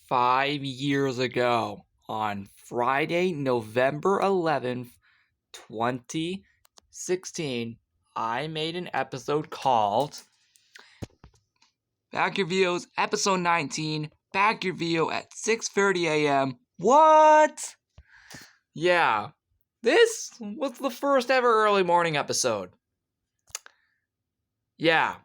5 years ago on Friday, November 11th, 2016, I made an episode called Back Your Views, episode 19, Back Your View at 6:30 a.m. What? Yeah, this was the first ever early morning episode. Yeah,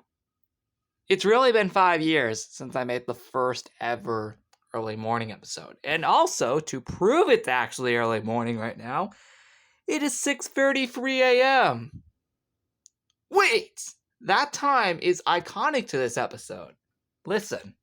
it's really been 5 years since I made the first ever early morning episode. And also, to prove it's actually early morning right now, it is 6:33 a.m. Wait! That time is iconic to this episode. Listen.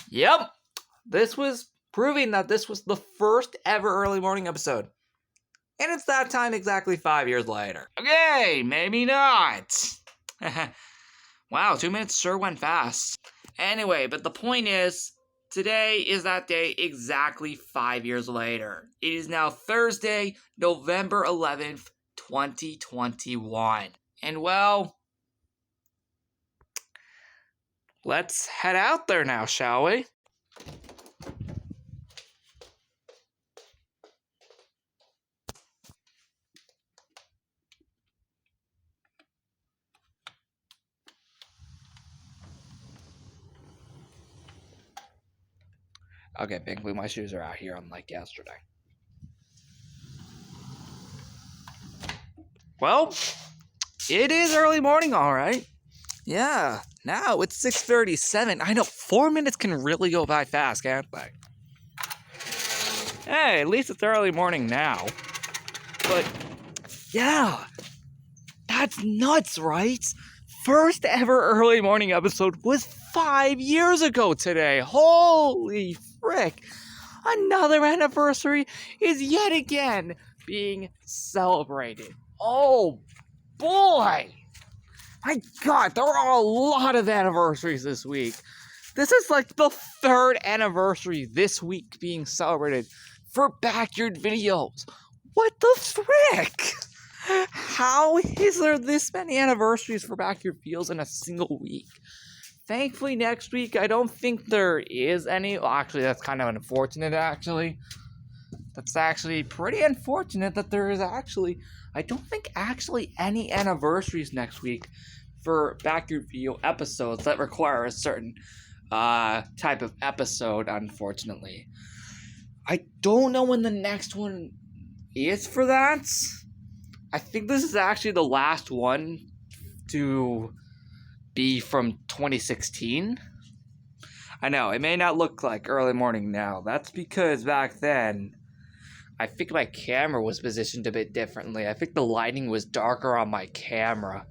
Yep! This was proving that this was the first ever early morning episode. And it's that time exactly 5 years later. Okay, maybe not. Wow, 2 minutes sure went fast. Anyway, but the point is, today is that day exactly 5 years later. It is now Thursday, November 11th, 2021. And well, let's head out there now, shall we? Okay, thankfully my shoes are out here unlike yesterday. Well, it is early morning, all right. Yeah, now it's 6:37. I know, 4 minutes can really go by fast, can't they? Hey, at least it's early morning now. But, yeah, that's nuts, right? First ever early morning episode was 5 years ago today. Holy frick. Another anniversary is yet again being celebrated. Oh, boy. My God, there are a lot of anniversaries this week. This is like the third anniversary this week being celebrated for Backyard Videos. What the frick? How is there this many anniversaries for Backyard Videos in a single week? Thankfully, next week, I don't think there is any. Well, actually, that's kind of unfortunate, actually. That's actually pretty unfortunate that there is actually, I don't think actually any anniversaries next week for Backyard Video episodes that require a certain type of episode, unfortunately. I don't know when the next one is for that. I think this is actually the last one to be from 2016. I know, it may not look like early morning now. That's because back then, I think my camera was positioned a bit differently. I think the lighting was darker on my camera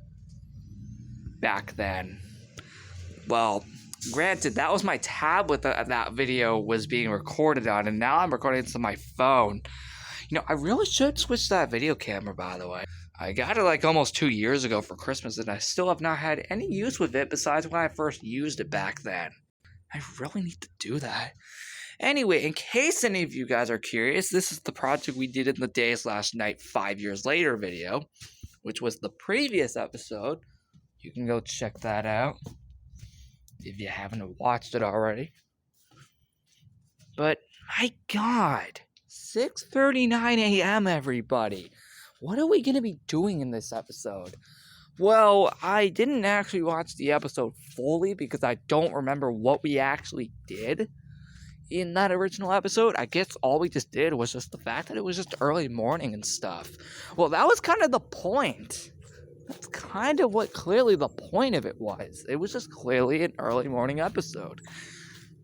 back then. Well, granted, that was my tablet that video was being recorded on, and now I'm recording it to my phone. You know, I really should switch that video camera, by the way. I got it like almost 2 years ago for Christmas, and I still have not had any use with it besides when I first used it back then. I really need to do that. Anyway, in case any of you guys are curious, this is the project we did in the Days Last Night 5 years later video, which was the previous episode. You can go check that out if you haven't watched it already. But, my God, 6:39 a.m., everybody. What are we going to be doing in this episode? Well, I didn't actually watch the episode fully because I don't remember what we actually did in that original episode. I guess all we just did was just the fact that it was just early morning and stuff. Well, that was kind of the point. That's kind of what clearly the point of it was. It was just clearly an early morning episode.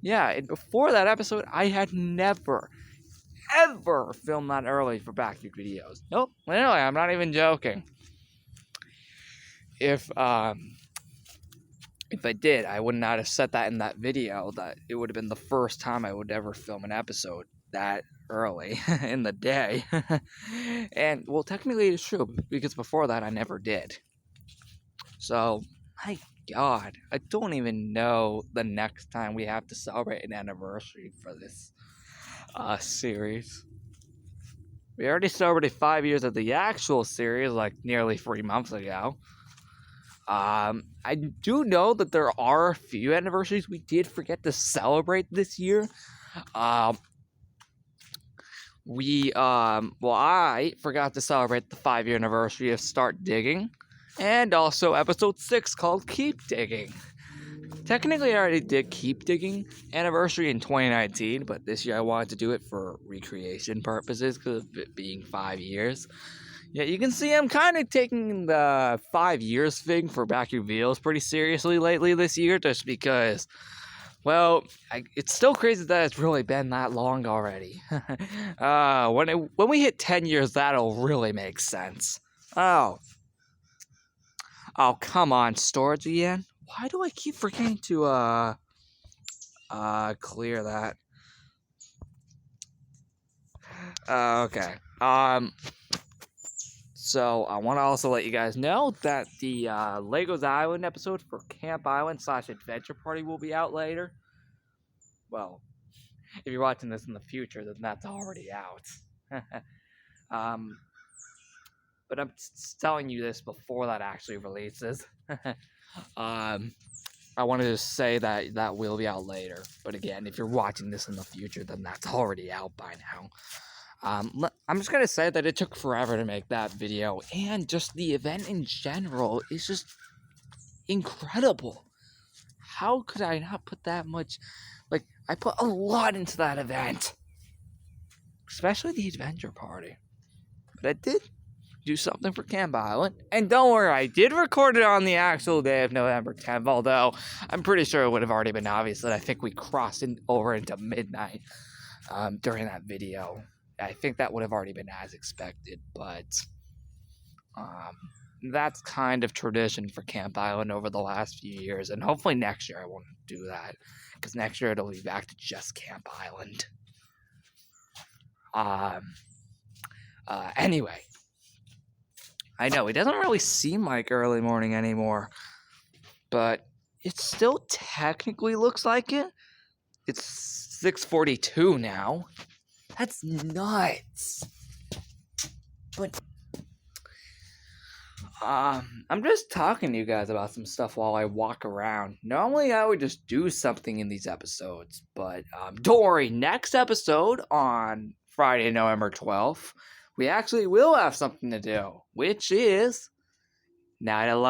Yeah, and before that episode, I had never, ever filmed that early for Backyard Videos. Nope, literally, I'm not even joking. if I did, I would not have said that in that video, that it would have been the first time I would ever film an episode that early in the day. And, well, technically it's true, because before that I never did. So, my God, I don't even know the next time we have to celebrate an anniversary for this series. We already celebrated 5 years of the actual series, like, nearly 3 months ago. I do know that there are a few anniversaries we did forget to celebrate this year. I forgot to celebrate the 5-year anniversary of Start Digging, and also episode 6 called Keep Digging. Technically, I already did Keep Digging anniversary in 2019, but this year I wanted to do it for recreation purposes because of it being 5 years. Yeah, you can see I'm kind of taking the 5 years thing for Back Reveals pretty seriously lately this year, just because, well, it's still crazy that it's really been that long already. When we hit 10 years, that'll really make sense. Oh, come on, storage again. Why do I keep forgetting to clear that? Okay. So I want to also let you guys know that the Legos Island episode for Camp Island / Adventure Party will be out later. Well, if you're watching this in the future, then that's already out. But I'm telling you this before that actually releases. I wanted to say that will be out later. But again, if you're watching this in the future, then that's already out by now. I'm just going to say that it took forever to make that video, and just the event in general is just incredible. How could I not put that much, I put a lot into that event, especially the adventure party, but I did do something for Camp Island, and don't worry, I did record it on the actual day of November 10th, although I'm pretty sure it would have already been obvious that I think we crossed over into midnight during that video. I think that would have already been as expected, but that's kind of tradition for Camp Island over the last few years, and hopefully next year I won't do that, because next year it'll be back to just Camp Island. Anyway, I know it doesn't really seem like early morning anymore, but it still technically looks like it. It's 6:42 now. That's nuts. But I'm just talking to you guys about some stuff while I walk around. Normally I would just do something in these episodes, but don't worry, next episode on Friday, November 12th, we actually will have something to do, which is Night Alone.